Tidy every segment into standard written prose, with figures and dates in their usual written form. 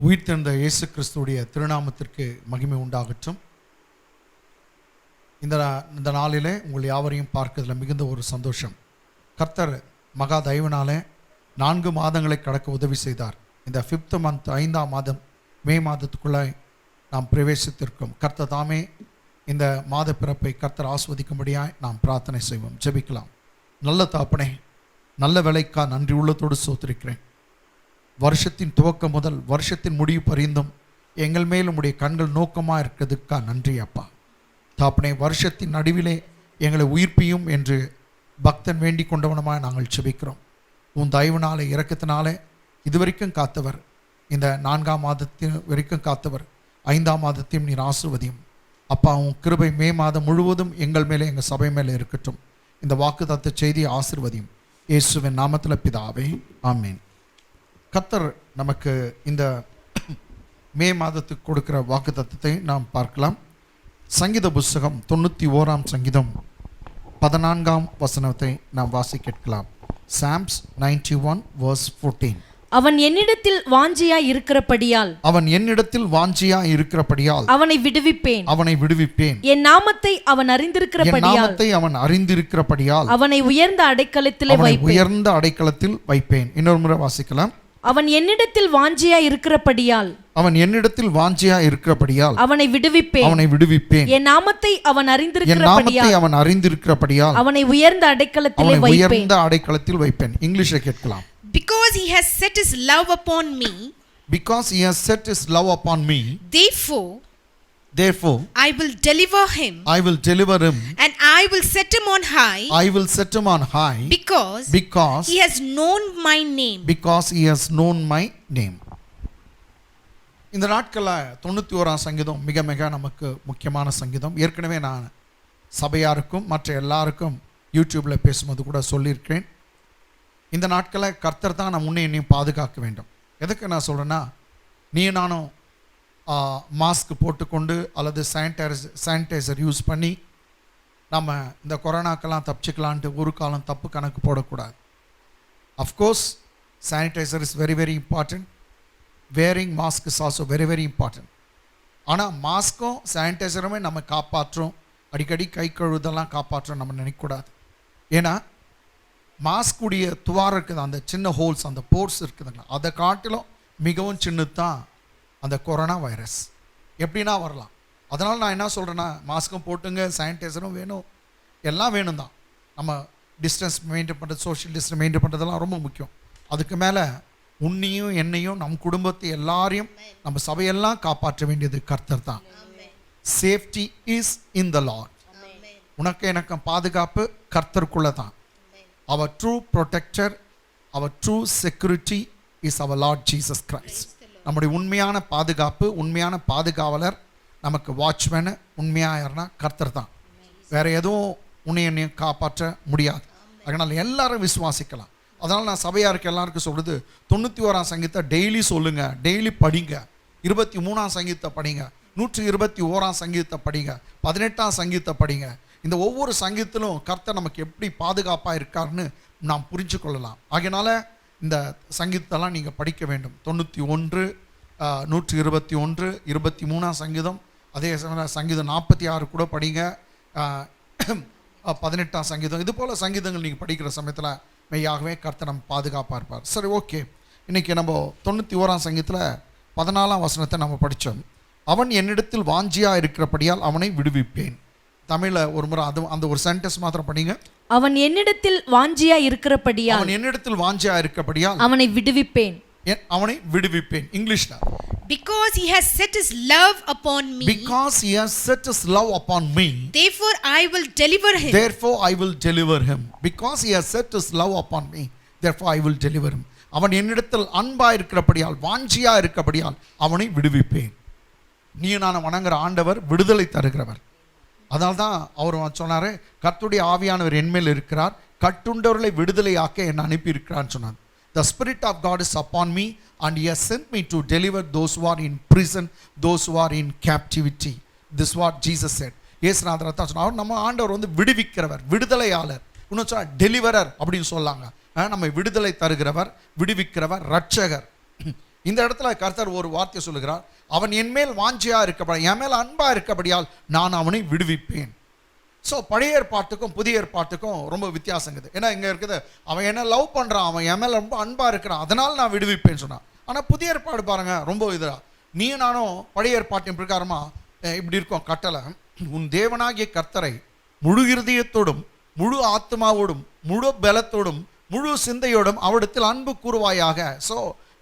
உயிர்த்தெழுந்த இயேசு கிறிஸ்துவுடைய திருநாமத்திற்கு மகிமை உண்டாகட்டும். இந்த நாளிலே உங்கள் யாவரையும் பார்க்கிறதுல மிகுந்த ஒரு சந்தோஷம். கர்த்தர் மகா தயவினாலே 4 மாதங்களை கடக்க உதவி செய்தார். இந்த 5th month 5ஆம் மாதம் மே மாதத்துக்குள்ளே நாம் பிரவேசித்திருக்கோம். கர்த்தர் தாமே இந்த மாத பிறப்பை கர்த்தர் ஆஸ்வதிக்கும்படியாய் நாம் பிரார்த்தனை செய்வோம், ஜெபிக்கலாம். நல்ல தாப்பனே, நல்ல வேலைக்கா நன்றி உள்ளத்தோடு சோத்திருக்கிறேன். வருஷத்தின் துவக்கம் முதல் வருஷத்தின் முடிவு பரிந்தும் எங்கள் மேல் உம்முடைய கண்கள் நோக்கமாக இருக்கிறதுக்கா நன்றி அப்பா. தாப்பனே, வருஷத்தின் நடுவிலே எங்களை உயிர்ப்பியும் என்று பக்தன் வேண்டிக் கொண்டவனமாக நாங்கள் செபிக்கிறோம். உன் தயவுனாலே இரக்கத்தினாலே இதுவரைக்கும் காத்தவர், இந்த 4ஆம் மாதத்தின் வரைக்கும் காத்தவர், 5ஆம் மாதத்தையும் நீர் ஆசீர்வதியும் அப்பா. உன் கிருபை மே மாதம் முழுவதும் எங்கள் மேலே எங்கள் சபை மேலே இருக்கட்டும். இந்த வாக்குத்தத்த செய்தியை ஆசீர்வதியும் இயேசுவின் நாமத்தில் பிதாவே, ஆமேன். கர்த்தர் நமக்கு இந்த மே மாதத்துக்கு கொடுக்கிற வாக்குத்தத்தத்தை நாம் பார்க்கலாம். சங்கீத புஸ்தகம் 91ஆம் சங்கீதம் 14ஆம் வசனத்தை நாம் வாசி கேட்கலாம். Psalms 91 verse 14. அவன் என்னிடத்தில் வாஞ்சியாய் இருக்கிறபடியால் அவனை விடுவிப்பேன். என் நாமத்தை அவன் அறிந்திருக்கிறபடியால் அவனை உயர்ந்த அடைக்கலத்தில் வைப்பேன். இன்னொரு முறை வாசிக்கலாம். அவன் என்னிடத்தில் வாஞ்சியாய் இருக்கிறபடியால் அவனை விடுவிப்பேன். என் நாமத்தை அவன் அறிந்திருக்கிறபடியால் அவனை உயர்ந்த அடைக்கலத்தில் வைப்பேன். இங்கிலீஷ்ல கேட்கலாம். Because he has set his love upon me, therefore I will deliver him, and I will set him on high, because he has known my name. இந்த நாட்களில் 91ஆம் சங்கீதம் மிக மிக நமக்கு முக்கியமான சங்கீதம். ஏற்கனவே நான் சபையாருக்கும் மற்ற எல்லாருக்கும் யூடியூப்பில் பேசும்போது கூட சொல்லியிருக்கிறேன். இந்த நாட்களில் கர்த்தர் தான் நம்ம முன்னே என்னையும் பாதுகாக்க வேண்டும். எதுக்கு நான் சொல்கிறேன்னா, நீ நானும் மாஸ்க் போட்டுக்கொண்டு அல்லது சானிடைசர் யூஸ் பண்ணி நம்ம இந்த கொரோனாக்கெல்லாம் தப்பிச்சுக்கலான்ட்டு ஒரு காலம் தப்பு கணக்கு போடக்கூடாது. Of course sanitiser is very very important. Wearing mask is also very very important. ஆனால் மாஸ்க்கும் சானிடைசருமே நம்ம காப்பாற்றும், அடிக்கடி கை கழுவுதெல்லாம் காப்பாற்றும் நம்ம நினைக்கக்கூடாது. ஏன்னா மாஸ்குடைய துவாரம் இருக்குது, அந்த சின்ன ஹோல்ஸ், அந்த போர்ஸ் இருக்குதுங்களா, அதை காட்டிலும் மிகவும் சின்னது தான் அந்த கொரோனா வைரஸ். எப்படின்னா வரலாம். அதனால் நான் என்ன சொல்கிறேன்னா, மாஸ்க்கும் போட்டுங்க, சானிடைசரும் வேணும், எல்லாம் வேணும் தான். நம்ம டிஸ்டன்ஸ் மெயின்டைன் பண்ணுறது, சோஷியல் டிஸ்டன்ஸ் மெயின்டைன் பண்ணுறதெல்லாம் ரொம்ப முக்கியம். அதுக்கு மேலே உன்னையும் என்னையும் நம் குடும்பத்தை எல்லாரையும் நம்ம சபையெல்லாம் காப்பாற்ற வேண்டியது கர்த்தர் தான். Safety is in the Lord. உனக்கு எனக்கு பாதுகாப்பு கர்த்தருக்குள்ளே தான். Our true protector, our true security is our Lord Jesus Christ. நம்முடைய உண்மையான பாதுகாப்பு, உண்மையான பாதுகாவலர், நமக்கு வாட்ச்மேனு உண்மையாயிருன்னா கர்த்தர் தான். வேறு எதுவும் உன்னையும் காப்பாற்ற முடியாது. அதனால் எல்லாரும் விசுவாசிக்கலாம். அதனால் நான் சபையாருக்கு எல்லாருக்கும் சொல்கிறது, 91ஆம் சங்கீதத்தை டெய்லி சொல்லுங்கள், டெய்லி படிங்க. 23ஆம் சங்கீதத்தை படிங்க, 121ஆம் சங்கீதத்தை படிங்க, 18ஆம் சங்கீதத்தை படிங்க. இந்த ஒவ்வொரு சங்கீதத்திலும் கர்த்தர் நமக்கு எப்படி பாதுகாப்பாக இருக்காருன்னு நாம் புரிஞ்சு கொள்ளலாம். ஆகையினால இந்த சங்கீதத்தெல்லாம் நீங்கள் படிக்க வேண்டும். 91, 121, 23ஆம் சங்கீதம், அதே சங்கீதம் 46 கூட படிங்க, 18ஆம் சங்கீதம். இது போல் சங்கீதங்கள் நீங்கள் படிக்கிற சமயத்தில் மெய்யாகவே கர்த்தர் நம்ம பாதுகாப்பாக இருப்பார். சரி, ஓகே. இன்றைக்கி நம்ம 91ஆம் சங்கீதத்தில் 14ஆம் வசனத்தை நம்ம படித்தோம். அவன் என்னிடத்தில் வாஞ்சியாக இருக்கிறபடியால் அவனை விடுவிப்பேன். தமிழில் ஒரு முறை அந்த ஒரு சென்டென்ஸ் மாத்திரம் படிங்க. அவன் என்னிடத்தில் வாஞ்சியா இருக்கிறபடியால் அவனை விடுவிப்பேன். இங்கிலீஷ்ல, because he has set his love upon me, therefore I will deliver him. Because he has set his love upon me, therefore I will deliver him. அவன் என்னிடத்தில் அன்பா இருக்கிறபடியால், வாஞ்சியா இருக்கிறபடியால் அவனை விடுவிப்பேன். நீ நான் வணங்குற ஆண்டவர் விடுதலை தருகிறவர். அதனால தான் அவர் சொன்னார், கர்த்தருடைய ஆவியானவர் என்மேல் இருக்கிறார், கட்டுண்டவர்களை விடுதலையாக்க என்னை அனுப்பியிருக்கிறான்னு சொன்னார். The Spirit of God is upon me and he has sent me to deliver those who are in prison, those who are in captivity. This is what Jesus said. இயேசுநாதர் தான் சொன்னார். நம்ம ஆண்டவர் விடுவிக்கிறவர், விடுதலையாளர், இன்னும் சொன்னால் டெலிவரர் அப்படின்னு சொல்லாங்க. நம்ம விடுதலை தருகிறவர், விடுவிக்கிறவர், ரட்சகர். இந்த இடத்துல கர்த்தர் ஒரு வார்த்தை சொல்லுகிறார், அவன் என் மேல் வாஞ்சியா இருக்கபடி, என் மேல் அன்பா இருக்கபடியால் நான் அவனை விடுவிப்பேன். ஸோ பழைய ஏற்பாட்டுக்கும் புதிய ஏற்பாட்டுக்கும் ரொம்ப வித்தியாசங்குது. ஏன்னா இங்கே இருக்குது, அவன் என்ன லவ் பண்ணுறான், அவன் என் மேலே ரொம்ப அன்பாக இருக்கிறான், அதனால் நான் விடுவிப்பேன்னு சொன்னான். ஆனால் புதிய ஏற்பாடு பாருங்கள் ரொம்ப இதா, நீ நானும் பழைய ஏற்பாட்டின் பிரகாரமாக இப்படி இருக்கும் கட்டளை, உன் தேவனாகிய கர்த்தரை முழு இருதயத்தோடும் முழு ஆத்மாவோடும் முழு பலத்தோடும் முழு சிந்தையோடும் அவரிடத்தில் அன்பு கூறுவாயாக. So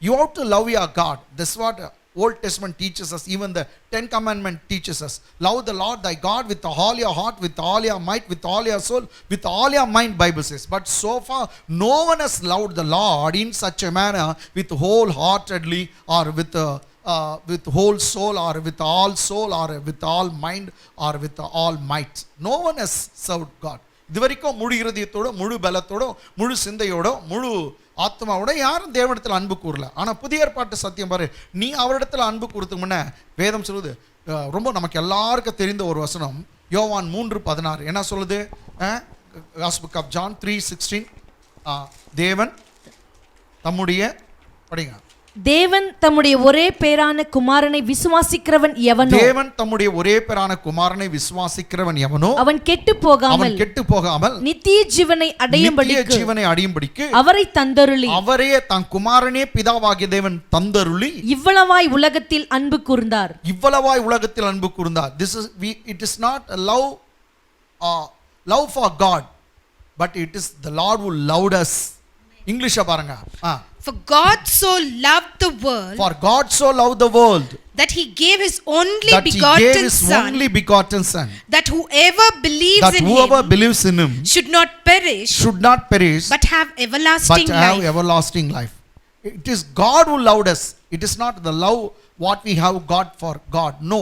you have to love your God. This what Old Testament teaches us, even the 10 Commandment teaches us. Love the Lord thy God with all your heart, with all your might, with all your soul, with all your mind, Bible says. But so far, no one has loved the Lord in such a manner, with wholeheartedly, or with whole soul, or with all soul, or with all mind, or with all might. No one has served God. இது வரைக்கும் முழு இருதயத்தோட முழு பலத்தோட முழு சிந்தையோட முழு ஆத்மாவோட யாரும் தேவனிடத்தில் அன்பு கூறல. ஆனால் புதிய ஏற்பாட்டு சத்தியம் பாரு, நீ அவரிடத்தில் அன்பு கூறதுக்கு முன்ன வேதம் சொல்லுது, ரொம்ப நமக்கு எல்லாருக்கும் தெரிந்த ஒரு வசனம், யோவான் 3:16 என்ன சொல்லுது? Gospel of John 3:16, தேவன் தம்முடைய படிங்க, தேவன் தம்முடைய ஒரே பேரான குமாரனை விசுவாசிக்கிறவன் எவனோ, தேவன் தம்முடைய ஒரே பேரான குமாரனை விசுவாசிக்கிறவன் எவனோ அவன் கெட்டு போகாமல் நித்திய ஜீவனை அடையும்படிக்கு அவரை தந்தருளி, அவரே தன் குமாரனே பிதாவாகிய தேவன் தந்தருளி இவ்வளவாய் உலகத்தில் அன்பு கூர்ந்தார். This is it is not a love for God, but it is the Lord who loved us. English பாருங்க. For God so loved the world that he gave his only begotten son, that whoever believes in him should not perish but have everlasting life. It is God who loved us. It is not the love what we have got for God. No.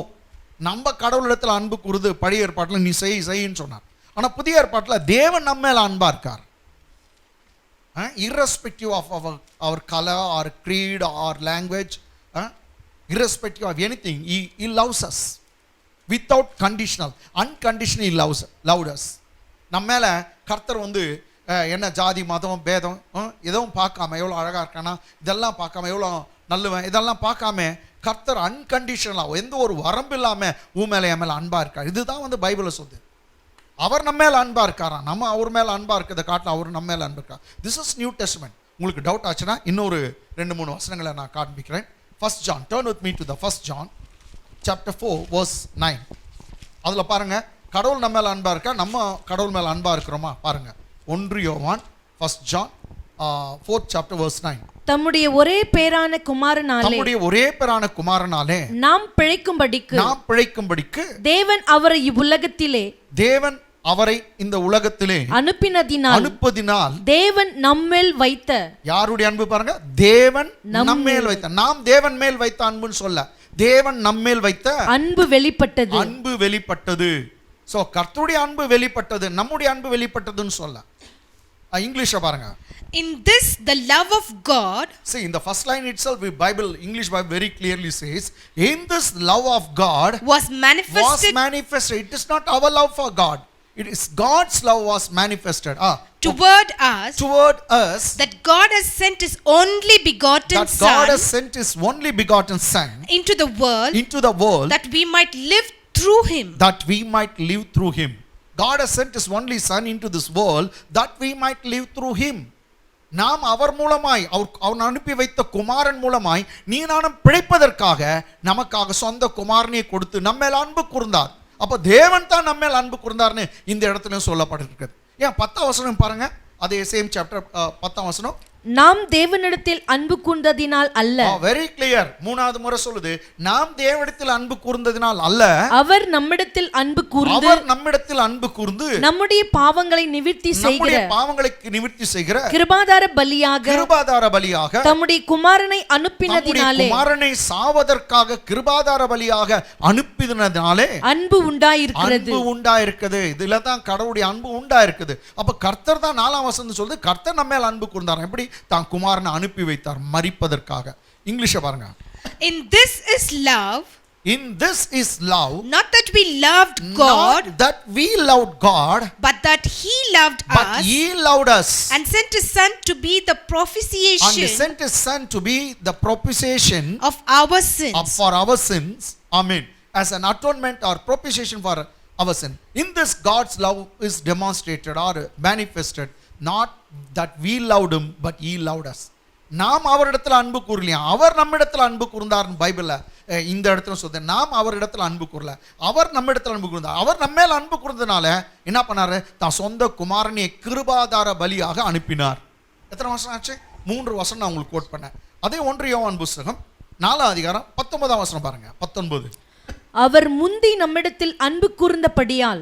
நம்ம கடவுளிடத்தில் அன்பு கூறுது பழைய ஏற்பாட்டில் நீ செய்யின்னு சொன்னார். ஆனால் புதிய ஏற்பாட்டில் தேவன் நம்ம மேல அன்பா இருக்கார். Irrespective of our color or creed or language, irrespective of anything, he loves us without conditional, unconditionally loved us. நம்ம மேல கர்த்தர் வந்து என்ன ஜாதி மதம் பேதம் எதுவும் பார்க்காம, எவ்வளோ அழகா இருக்கானா இதெல்லாம் பார்க்காம, எவ்வளோ நல்லவன் இதெல்லாம் பார்க்காம கர்த்தர் அன்கண்டிஷனலாக எந்த ஒரு வரம்பு இல்லாம உன் மேல என் மேல அன்பா இருக்கார். இதுதான் வந்து பைபிளை சொல்லுது. அவர் நம்ம மேல அன்பா இருக்காரா, நம்ம அவர் மேல அன்பா இருக்கிறத காட்டில் அவர் நம்ம மேல அன்பு இருக்கா. This is new testament. உங்களுக்கு டவுட் ஆச்சுன்னா இன்னொரு 2-3 வசனங்களை நான் காண்பிக்கிறேன். 1 John, turn with me to the 1 John chapter 4 verse 9. அதுல பாருங்க, கடவுள் நம்ம மேல அன்பா இருக்கா, நம்ம கடவுள் மேல அன்பா இருக்கிறோமா பாருங்க. 1 யோவான் 1 John 4th chapter verse 9. தம்முடைய ஒரே பேரான குமாரனாலே நாம் பிழைக்கும்படிக்கு தேவன் அவரை இந்த உலகத்திலே அனுப்பினதினால் தேவன் நம்மேல் வைத்த, யாருடைய அன்பு பாருங்க, தேவன் நம்மேல் வைத்த, நாம் தேவன் மேல் வைத்த அன்புன்னு சொல்ல, தேவன் நம்மேல் வைத்த அன்பு வெளிப்பட்டது. சோ கர்த்தருடைய அன்பு வெளிப்பட்டது, நம்முடைய அன்பு வெளிப்பட்டதுன்னு சொல்ல. இங்கிலீஷ் பாருங்க. In this the love of God, see in the first line itself, English Bible very clearly says, in this love of God was manifested. It is not our love for God, it is God's love was manifested toward us, that God has sent his only begotten son into the world that we might live through him. God has sent his only son into this world that we might live through him. நாம் அவர் மூலமாய், அவர் அனுப்பி வைத்த குமாரன் மூலமாய் நீ நானும் பிழைப்பதற்காக நமக்காக சொந்த குமாரனை கொடுத்து நம்ம மேல் அன்பு கூர்ந்தார். அப்ப தேவன் தான் நம்ம மேல் அன்பு கூர்ந்தார்னு இந்த இடத்துல சொல்லப்பட்டிருக்கிறது. ஏன் 10ஆம் வசனம் பாருங்க, அதே சேம் சாப்டர் 10ஆம் வசனம். நாம் தேவனிடத்தில் அன்பு கூர்ந்ததினால் அல்ல. Very clear. மூணாவது முறை சொல்லுது, நாம் தேவனிடத்தில் அன்பு கூர்ந்ததினால் அல்ல, அவர் நம்மிடத்தில் அன்பு கூர்ந்து நம்முடைய பாவங்களை நிவர்த்தி செய்கிற கிருபாதார பலியாக தம்முடைய குமாரனை அனுப்பினதினாலே, குமாரனை சாவதற்காக கிருபாதார பலியாக அனுப்பினதினாலே அன்பு உண்டாயிருக்கிறது. இதுல தான் கடவுளுடைய அன்பு உண்டாயிருக்குது. அப்ப கர்த்தர் தான் 4ஆம் வசனம் சொல்லுது, கர்த்தர் நம்ம மேல் அன்பு கூர்ந்தார். எப்படி தான் குமாரனை அனுப்பி வைத்தார் மரிப்பதற்காக. இங்கிலீஷ் பாருங்க. In this is love, In this is love, not that we loved God, not that we loved God, but that He loved but us He loved us and sent His Son to be the and propitiation sent His Son to be the propitiation of our sins. for our sins. Amen. As an atonement or propitiation for our sin. In this, God's love is demonstrated or manifested. Not that we loved Him, but He loved us. நாம் அவரிடத்தில் அன்பு கூறலையா, அவர் நம்மிடத்தில் அன்பு கூர்ந்தார்னு பைபிள்ல இந்த இடத்துல சொல்லுது. நாம் அவரிடத்தில் அன்பு கூறல, அவர் நம்மிடத்தில் அன்பு கூர்ந்தார். அவர் நம்ம மேல் அன்பு கூர்ந்தனால என்ன பண்ணாரு, தான் சொந்த குமாரனை கிருபாதார பலியாக அனுப்பினார். எத்தனை வருஷம் ஆச்சு? 3 வருஷம் நான் உங்களுக்கு கோட் பண்ணேன். அதே 1 யோவான் புஸ்தகம் 4 அதிகாரம் 19 வசனம் பாருங்க. 19. அவர் முந்தி நம்மிடத்தில் அன்பு கூர்ந்தபடியால்,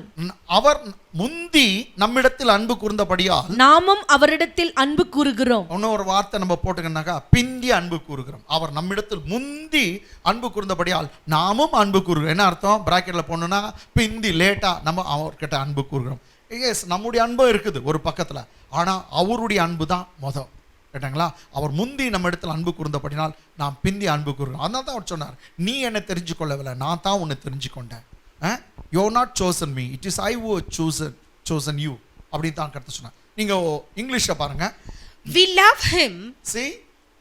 அவர் முந்தி நம்மிடத்தில் அன்பு கூர்ந்தபடியால் நாமும் அவரிடத்தில் அன்பு கூறுகிறோம். இன்னொரு வார்த்தை நம்ம போட்டுக்கனாக்கா பிந்தி அன்பு கூறுகிறோம். அவர் நம்மிடத்தில் முந்தி அன்பு கூர்ந்தபடியால் நாமும் அன்பு கூறுகிறோம். என்ன அர்த்தம்? பிராக்கெட்ல போடணும்னா பிந்தி, லேட்டா நம்ம அவர்கிட்ட அன்பு கூறுகிறோம். எஸ், நம்முடைய அன்பு இருக்குது ஒரு பக்கத்துல, ஆனா அவருடைய அன்பு தான் மொதல். கேட்டாங்களா? அவர் முந்தி நம்ம இடத்துல அன்பு கூர்ந்தபடினால் நாம் பிந்தி அன்பு கூறுகிறோம். அதனால தான் அவர் சொன்னார், நீ என்னை தெரிஞ்சு கொள்ளவில்லை, நான் தான் உன்னை தெரிஞ்சு கொண்டேன். You are not chosen me, it is I who chosen you அப்படின்னு தான் கருத்து சொன்னார். நீங்க இங்கிலீஷ்ல பாருங்க. We love him, see,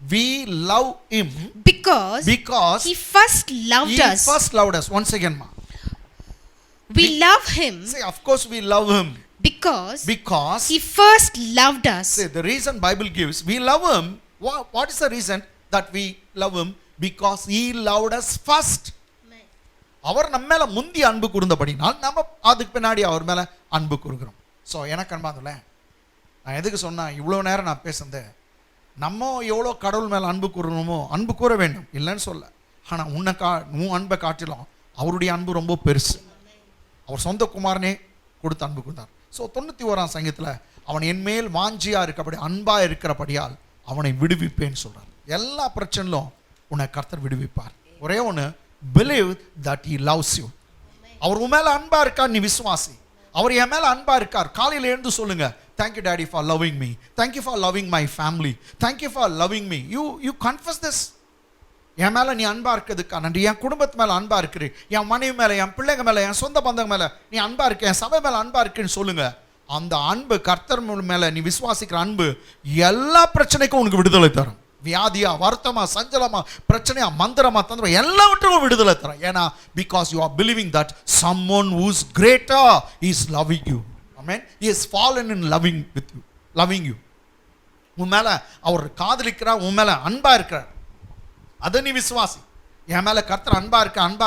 we love him because he first loved he us. first loved us. Once again ma, We love him see, of course we love him because he first loved us. see, the reason Bible gives, we love him. What is the reason that we love him? Because he loved us first. அவர் நம்ம மேல முந்தி அன்பு கூர்ந்தபடினால் நம்ம அதுக்கு பின்னாடி அவர் மேல அன்பு கூறுகிறோம். ஸோ எனக்கு அன்பாதுல, நான் எதுக்கு சொன்னா இவ்வளோ நேரம் நான் பேசுனது, நம்ம எவ்வளோ கடவுள் மேல அன்பு கூறணுமோ அன்பு கூற வேண்டும், இல்லைன்னு சொல்ல. ஆனால் உன் அன்பை காட்டிலும் அவருடைய அன்பு ரொம்ப பெருசு. அவர் சொந்த குமாரனே கொடுத்து அன்பு கூர்ந்தார். ஸோ 91ஆம் சங்கீதத்தில் அவன் என்மேல் வாஞ்சியா இருக்கப்படி அன்பா இருக்கிறபடியால் அவனை விடுவிப்பேன்னு சொல்றார். எல்லா பிரச்சனையிலும் உன்னை கர்த்தர் விடுவிப்பார். ஒரே ஒன்று, believe that he loves you. அவர் உன் மேல அன்பா இருக்கார், நீ விசுவாசி. அவர் என் மேல அன்பா இருக்கார். காலையில எழுந்து சொல்லுங்க, thank you daddy for loving me, thank you for loving my family, thank you for loving me. You confess this. என் மேல நீ அன்பா இருக்கிறதுக்கா நன்றி. என் குடும்பத்து மேல அன்பா இருக்கிற, என் மனைவி மேல, என் பிள்ளைங்க மேல, என் சொந்த பந்தங்க மேல நீ அன்பா இருக்க, என் சபை மேல அன்பா இருக்குன்னு சொல்லுங்க. அந்த அன்பு, கர்த்தர் மேல நீ விசுவாசிக்கிற அன்பு எல்லா பிரச்சனைக்கும் உனக்கு விடுதலை தரும். வியாதியா, வருத்தமா, சஞ்சலமா, பிரச்சனையா, மந்திரமா, தந்திரம், எல்லாவற்றுக்கும் விடுதலை தரும். ஏன்னா because you are believing that someone who's greater is loving you. Amen. He has fallen in loving you. உன் மேல அவர் காதலிக்கிறார், உன் மேல அன்பா இருக்கிறார். அதை நீ விசுவாசி. என் மேல கர்த்தர் அன்பா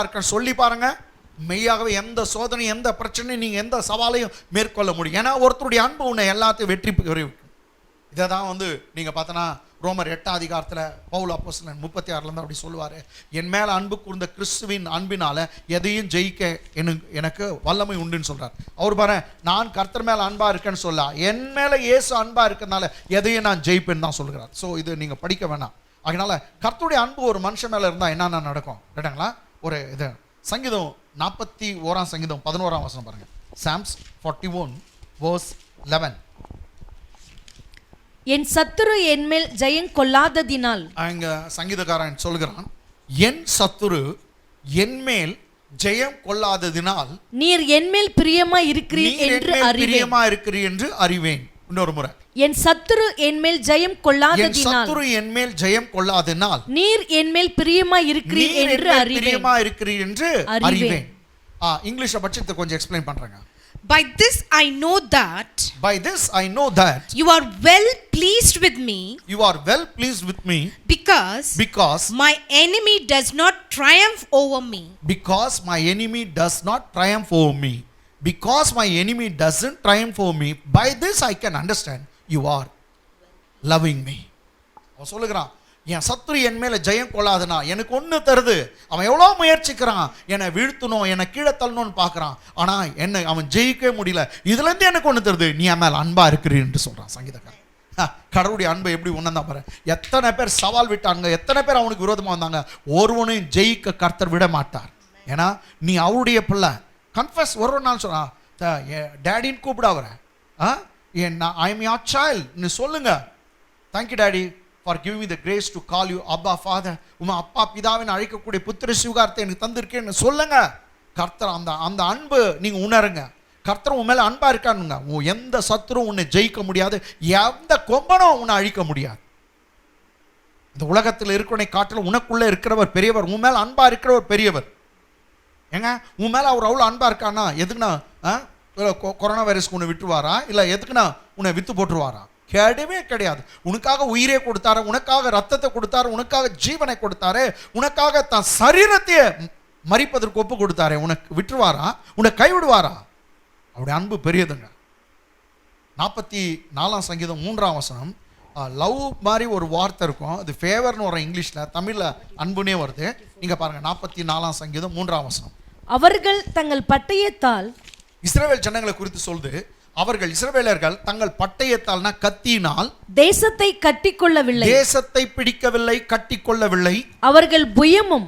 இருக்க சொல்லி பாருங்க. மெய்யாகவே எந்த சோதனை, எந்த பிரச்சனையும், நீங்க எந்த சவாலையும் மேற்கொள்ள முடியும். ஏன்னா ஒருத்தருடைய அன்பு உன்னை எல்லாத்தையும் வெற்றி பெறுவிக்கும். இதை தான் நீங்க பார்த்தனா ரோமர் 8ஆம் அதிகாரத்தில் பவுல் அப்போஸ்தலன் 36 அப்படி சொல்லுவாரு, என் மேல அன்பு கூர்ந்த கிறிஸ்துவின் அன்பினால எதையும் ஜெயிக்க எனக்கு வல்லமை உண்டுன்னு சொல்றார். அவர் பாரு, நான் கர்த்தர் மேல அன்பா இருக்கேன்னு சொல்ல, என் மேல இயேசு அன்பா இருக்கிறதுனால எதையும் நான் ஜெயிப்பேன்னு தான் சொல்கிறார். ஸோ இது நீங்க படிக்க வேணாம். அதனால கர்த்தருடைய அன்பு ஒரு மனுஷன் மேல இருந்தா என்னென்ன நடக்கும் கேட்டாங்களா? ஒரு இது சங்கீதம் 41ஆம் சங்கீதம் 11ஆம் வசனம் பாருங்க. Psalms 41 verse 11. என் சத்துரு என்மேல் ஜெயம் கொள்ளாததினால், அங்க சங்கீதக்காரன் சொல்கிறான், என் சத்துரு என்மேல் ஜெயம் கொள்ளாததினால் நீர் என்மேல் பிரியமா இருக்கிறீர் என்று அறிவேன். இன்னொரு முறை, என் சத்துரு என்மேல் ஜெயம் கொள்ளாததினால் நீர் என்மேல் பிரியமா இருக்கிறீர் என்று அறிவேன். இங்கிலீஷ்ல பட்சத்தை கொஞ்சம் எக்ஸ்பிளைன் பண்றாங்க. By this I know that you are well pleased with me, because my enemy does not triumph over me. Because my enemy doesn't triumph over me. By this I can understand you are loving me. அவன் சொல்லுகிறான், என் சத்துரு என் மேல ஜெயம் கொள்ளாதுனா எனக்கு ஒன்று தருது. அவன் எவ்வளோ முயற்சிக்கிறான், என்னை வீழ்த்தணும், என்னை கீழே தள்ளணும்னு பார்க்குறான், ஆனால் என்னை அவன் ஜெயிக்கவே முடியல. இதுலேருந்து எனக்கு ஒன்று தருது, நீ என் மேலே அன்பா இருக்கிறீ என்று சொல்கிறான் சங்கீதக்காரன். கடவுளுடைய அன்பை எப்படி உணர்ந்தா பாரு. எத்தனை பேர் சவால் விட்டாங்க, எத்தனை பேர் அவனுக்கு விரோதமாக வந்தாங்க, ஒருவனையும் ஜெயிக்க கர்த்தர் விட மாட்டார். ஏன்னா நீ அவருடைய பிள்ளை. கன்ஃபஸ் ஒரு நாள் சொன்னான், டேடின்னு கூப்பிட அவரை, ஐ எம் யோர் சைல்ட் நீ சொல்லுங்க, thank you daddy for giving me the grace to call you Abba Father. Uma அப்பா பிதாவின் அழைக்கக்கூடிய புத்திர சுகாரத்தை எனக்கு தந்திருக்கேன்னு சொல்லுங்க. கர்த்தர் அந்த அன்பு நீங்க உணருங்க. கர்த்தர் உன் மேல அன்பா இருக்கானுங்க. எந்த சத்துரும் உன்னை ஜெயிக்க முடியாது, எந்த கொம்பனும் உன்னை அழிக்க முடியாது. இந்த உலகத்தில் இருக்கிறவனை காட்டிலும் உனக்குள்ள இருக்கிறவர் பெரியவர். உன் மேல அன்பா இருக்கிறவர் பெரியவர். ஏங்க உன் மேல அவர் அவ்வளோ அன்பா இருக்கானா எதுக்குண்ணா கொரோனா வைரஸ்க்கு உன்னை விட்டுருவாரா, இல்லை எதுக்குண்ணா உன்னை வித்து போட்டுருவாரா? கிடையவே கிடையாது. உனக்காக உயிரே கொடுத்தாரு, உனக்காக ரத்தத்தை கொடுத்தாரு, உனக்காக ஜீவனை கொடுத்தாரு, உனக்காக தன் சரீரத்தையே மரிப்பதற்கு ஒப்பு கொடுத்தாரு. உனக்கு விட்டுருவாரா, உன்னை கைவிடுவாரா? அவருடைய அன்பு பெரியதுங்க. 44 சங்கீதம் 3ஆம் வசனம், லவ் மாதிரி ஒரு வார்த்தை இருக்கும், அது ஃபேவர்னு வரும் இங்கிலீஷில், தமிழில் அன்புனே வருது. நீங்கள் பாருங்கள் 44ஆம் சங்கீதம் 3ஆம் வசனம். அவர்கள் தங்கள் பட்டயத்தால், இஸ்ரவேல் ஜனங்களை குறித்து சொல்லுது, அவர்கள் இஸ்ரவேலர்கள் தங்கள் பட்டயத்தால்னா கத்தியினால் தேசத்தை கட்டிக்கொள்ளவில்லை, தேசத்தை பிடிக்கவில்லை, கட்டிக்கொள்ளவில்லை. அவர்கள் புயமும்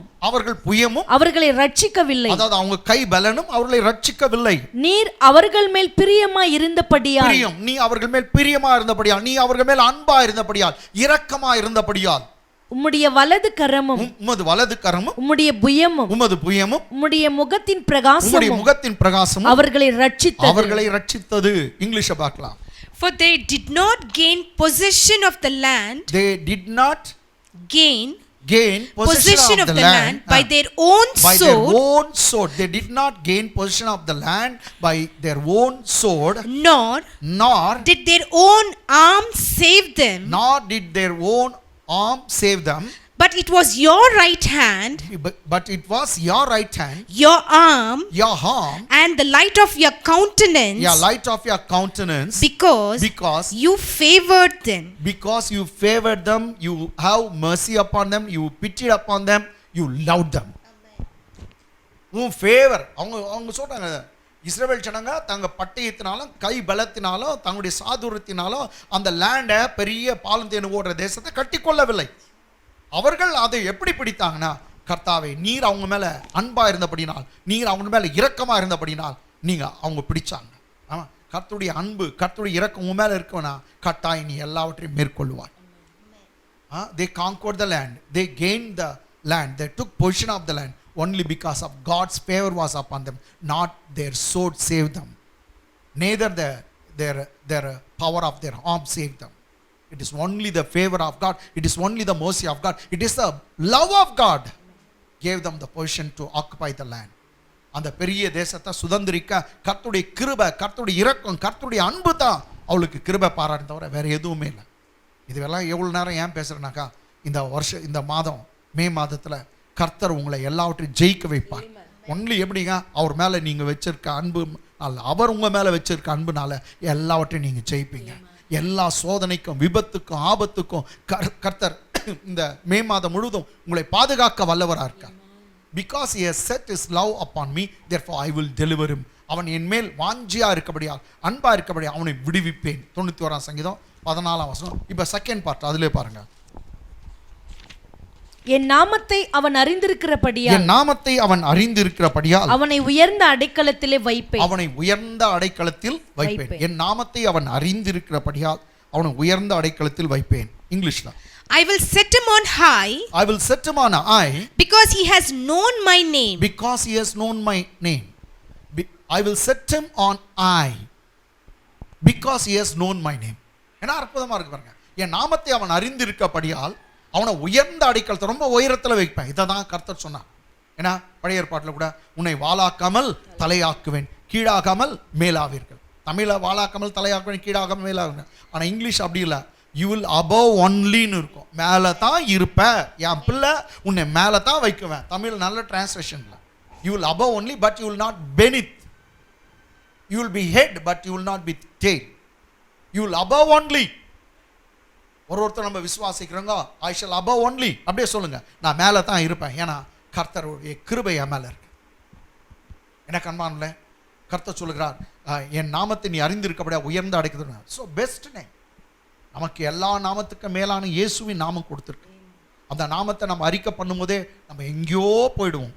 அவர்களை ரட்சிக்கவில்லை, அதாவது அவங்க கை பலனும் அவர்களை ரட்சிக்கவில்லை. நீர் அவர்கள் மேல் பிரியமாய் இருந்தபடியால், நீ அவர்கள் மேல் பிரியமா இருந்தபடியால், நீ அவர்கள் மேல் அன்பா இருந்தபடியால், இரக்கமா இருந்தபடியால், உம்முடைய வலது கரமும் உமது வலது கரமும் உம்முடைய புயமும் உமது புயமும் உம்முடைய முகத்தின் பிரகாசமும் அவர்களை ரட்சித்தது. இங்கிலீஷை பார்க்கலாம். For they did not gain possession of the land. They did not gain possession of the land by their own sword. They did not gain possession of the land by their own sword. Nor did their own arm save them. But it was your right hand. Your arm. And the light of your countenance. Because you favored them. You have mercy upon them. You pitied upon them. You loved them. உன் favour அவங்க சொல்றாங்க, இஸ்ரவேல் ஜனங்க தங்க பட்டயத்தினாலும் கை பலத்தினாலும் தங்களுடைய சாதுரியத்தினாலும் அந்த லேண்டை பெரிய பாலும் தேனு ஓடுற தேசத்தை கட்டிக்கொள்ளவில்லை. அவர்கள் அதை எப்படி பிடித்தாங்கன்னா, கர்த்தாவே நீர் அவங்க மேல அன்பா இருந்தபடினால், நீர் அவங்க மேல இரக்கமா இருந்தபடினால் நீங்க அவங்க பிடிச்சாங்க. ஆமா, கர்த்தருடைய அன்பு கர்த்தருடைய இரக்கம் உன் மேல இருக்குன்னா கட்டாய் நீ எல்லாவற்றையும் மேற்கொள்வாய். They conquered the land, they gained the land, they took possession of the land only because of God's favor was upon them, not their sword saved them, neither their power of their arm saved them. It is only the favor of God, it is only the mercy of God, it is the love of God gave them the position to occupy the land. அந்த பெரிய தேசத்தை சுதந்திரிக்க கர்த்தருடைய கிருபை, கர்த்தருடைய இரக்கம், கர்த்தருடைய அன்பு தான் அவளுக்கு கிருபை பாராட்டு தவிர வேற எதுவுமே இல்லை. இதுவெல்லாம் எவ்வளோ நேரம் ஏன் பேசுகிறேன்னாக்கா, இந்த மாதம் மே மாதத்தில் கர்த்தர் உங்களை எல்லாவற்றையும் ஜெயிக்க வைப்பார். ஒன்லி எப்படிங்க, அவர் மேலே நீங்கள் வச்சிருக்க அன்பு, அவர் உங்கள் மேலே வச்சிருக்க அன்புனால எல்லாவற்றையும் நீங்கள் ஜெயிப்பீங்க. எல்லா சோதனைக்கும் விபத்துக்கும் ஆபத்துக்கும் கர்த்தர் இந்த மே மாதம் முழுவதும் உங்களை பாதுகாக்க வல்லவராக இருக்கார். Because he has set his love upon me, therefore I will deliver him. அவன் என் மேல் வாஞ்சியா இருக்கபடியால், அன்பா இருக்கபடியால் அவனை விடுவிப்பேன். 91ஆம் சங்கீதம் 14ஆம் வசனம். இப்போ செகண்ட் பார்ட் அதிலே பாருங்க. என் நாமத்தை அவன் அறிந்திருக்கிறபடியால் அவனை உயர்ந்த அடைக்கலத்திலே வைப்பேன். என் நாமத்தை அவன் அறிந்திருக்கிறபடியால் அவனை உயர்ந்த அடைக்கலத்தில் வைப்பேன். இங்கிலீஷ்ல, I will set him on high. Because he has known my name. I will set him on high because he has known my name. என்ன அற்புதமா இருக்கு பாருங்க. என் நாமத்தை அவன் அறிந்திருக்கிறபடியால் அவனை உயர்ந்த அடைக்கலத்தை, ரொம்ப உயரத்தில் வைப்பேன். இதை தான் கர்த்தர் சொன்னார். ஏன்னா பழைய ஏற்பாட்டில் கூட உன்னை வாளாக்காமல் தலையாக்குவேன், கீழாகாமல் மேலாவீர்கள். தமிழில் வாளாக்காமல் தலையாக்குவேன், கீழாகாமல் மேலாகுவேன். ஆனால் இங்கிலீஷ் அப்படி இல்லை. யூ வில் அபவ் ஒன்லின்னு இருக்கும். மேலே தான் இருப்ப, என் பிள்ளை உன்னை மேலே தான் வைக்குவேன். தமிழ் நல்ல டிரான்ஸ்லேஷன்ல you will above only but you will not beneath. You will be head but you will not be tail. You will above only. ஒருத்தர் நம்ம விசுவாசிக்கிறோங்க, ஐ ஷல் அபவ் ஒன்லி, அப்படியே சொல்லுங்க, நான் மேலே தான் இருப்பேன். ஏன்னா கர்த்தருடைய கிருபை என் மேலே இருக்கு. எனக்கு அன்பான்ல கர்த்தர் சொல்லுகிறார், என் நாமத்தை நீ அறிந்திருக்கப்படியா உயர்ந்த அடைக்கிறது. So best name. நமக்கு எல்லா நாமத்துக்கும் மேலான இயேசுவின் நாமம் கொடுத்துருக்கு. அந்த நாமத்தை நம்ம அறிக்கை பண்ணும்போதே நம்ம எங்கேயோ போயிடுவோம்.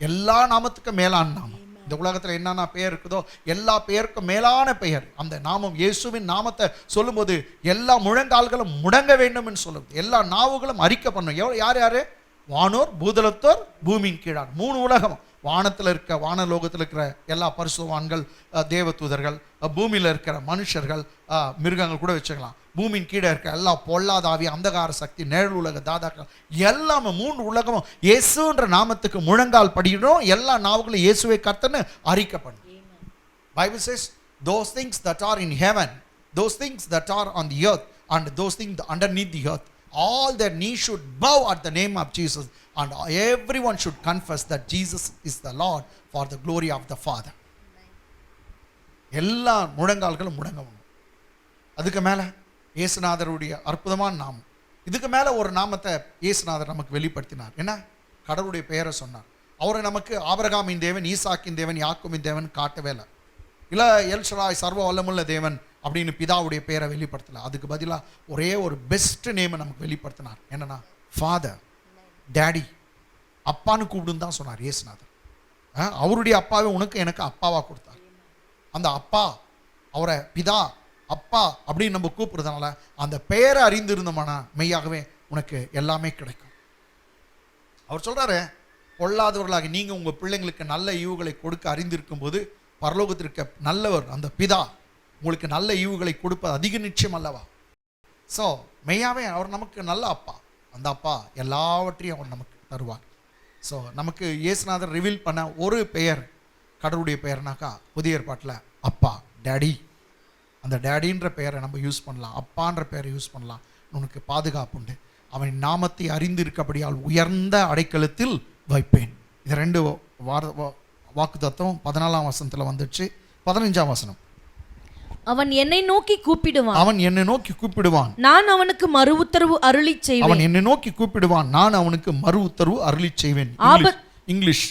எல்லா நாமத்துக்கும் மேலான நாமம், இந்த உலகத்தில் என்னென்ன பெயர் இருக்குதோ எல்லா பெயருக்கும் மேலான பெயர் அந்த நாமம். இயேசுவின் நாமத்தை சொல்லும்போது எல்லா முழங்கால்களும் முடங்க வேண்டும் என்று சொல்லுது, எல்லா நாவுகளும் அறிக்கை பண்ணும். யார் யார்? வானோர், பூதலத்தோர், பூமியின் கீழான். 3 உலகம். வானத்தில் இருக்க வானலோகத்தில் இருக்கிற எல்லா பரிசுத்தவான்கள், தேவதூதர்கள், பூமியில் இருக்கிற மனுஷர்கள், மிருகங்கள் கூட வச்சுக்கலாம். பூமியின் கீழே இருக்க எல்லா பொல்லாதாவி, அந்தகார சக்தி, நிழல் உலக தாதாக்கள் எல்லாமே 3 உலகமும் இயேசுன்ற நாமத்துக்கு முழங்கால் படிக்கிறோம். எல்லா நாவுகளும் இயேசுவை கர்த்தர்னு அறிக்கப்படும். Bible says those things that are in heaven, those things that are on the earth and those things underneath the earth, all their knees should bow at the name of Jesus and everyone should confess that Jesus is the Lord for the glory of the Father. எல்லா முழங்கால்களும் முடங்கவும். அதுக்கு மேலே இயேசுநாதருடைய அற்புதமான நாமம். இதுக்கு மேலே ஒரு நாமத்தை இயேசுநாதர் நமக்கு வெளிப்படுத்தினார். என்ன? கடவுளுடைய பெயரை சொன்னார். அவரை நமக்கு ஆபிரகாமின் தேவன், ஈசாக்கின் தேவன், யாக்கோபின் தேவன் காட்டவே இல்லை எல் ஷடாய் சர்வ வல்லமுள்ள தேவன் அப்படின்னு பிதாவுடைய பெயரை வெளிப்படுத்தலை. அதுக்கு பதிலாக ஒரே ஒரு பெஸ்ட் நேமை நமக்கு வெளிப்படுத்தினார். என்னன்னா ஃபாதர், டேடி, அப்பான்னு கூப்பிடுன்னு தான் சொன்னார் இயேசுநாதர். அவருடைய அப்பாவே உனக்கு எனக்கு அப்பாவாக கொடுத்தார். அந்த அப்பா, அவரை பிதா, அப்பா அப்படின்னு நம்ம கூப்பிடுறதுனால அந்த பெயரை அறிந்திருந்தோம்னா மெய்யாகவே உனக்கு எல்லாமே கிடைக்கும். அவர் சொல்றாரு, பொல்லாதவர்களாக நீங்க உங்க பிள்ளைங்களுக்கு நல்ல ஈவுகளை கொடுக்க அறிந்திருக்கும் போது பரலோகத்திற்கு நல்லவர் அந்த பிதா உங்களுக்கு நல்ல ஈவுகளை கொடுப்பது அதிக நிச்சயம் அல்லவா? ஸோ மெய்யாவே அவர் நமக்கு நல்ல அப்பா. அந்த அப்பா எல்லாவற்றையும் அவர் நமக்கு தருவார். ஸோ நமக்கு இயேசுநாதர் ரிவீல் பண்ண ஒரு பெயர், கடவுளுடைய பெயர்னாக்கா புதிய ஏற்பாட்டில் அப்பா, டேடி. அந்த டேடின்ற பெயரை நம்ம யூஸ் பண்ணலாம், அப்பான்ற பெயரை யூஸ் பண்ணலாம். உனக்கு பாதுகாப்பு உண்டு. அவன் நாமத்தை அறிந்திருக்கபடியால் உயர்ந்த அடைக்கலத்தில் வைப்பேன். இது 2 வாக்கு தத்துவம் 14ஆம் வசனத்தில் வந்துச்சு. 15ஆம் வசனம், அவன் என்னை நோக்கி கூப்பிடுவான், அவன் என்னை நோக்கி கூப்பிடுவான், நான் அவனுக்கு மறு உத்தரவு அருளி செய்வேன். அவன் என்னை நோக்கி கூப்பிடுவான், நான் அவனுக்கு மறு உத்தரவு அருளி செய்வேன். English,